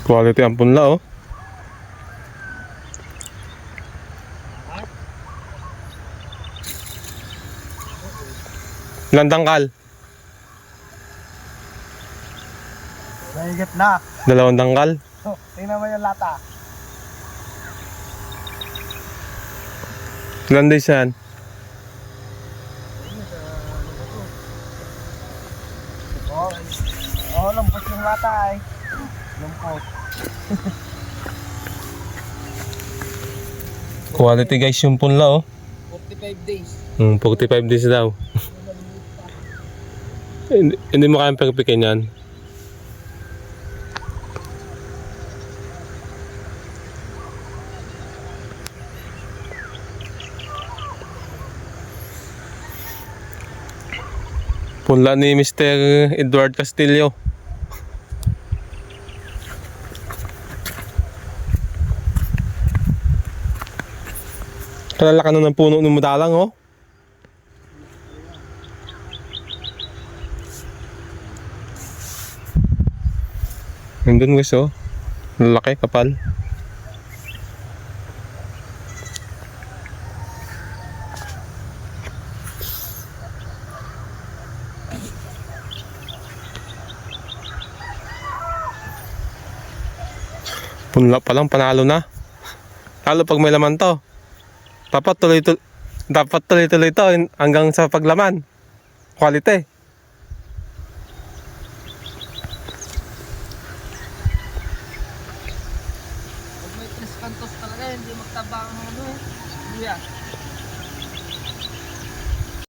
Quality ang punla oh. Ilang dangkal? Nahigit na. 2 dangkal? Oh, tingnan mo yung lata. Ilan days yan? Oh, lumpot yung lata ay. Lumpot. Quality guys yung punla oh. 45 days. 45 days daw. Hindi mo kayang pagpikin yan. Punla ni Mr. Edward Castillo. Kalalaka na ng puno ng madalang oh. Nandun guys oh. Lalaki, kapal. Punla pa lang, panalo na. Lalo pag may laman to. Dapat tuloy-tuloy to hanggang sa paglaman. Quality.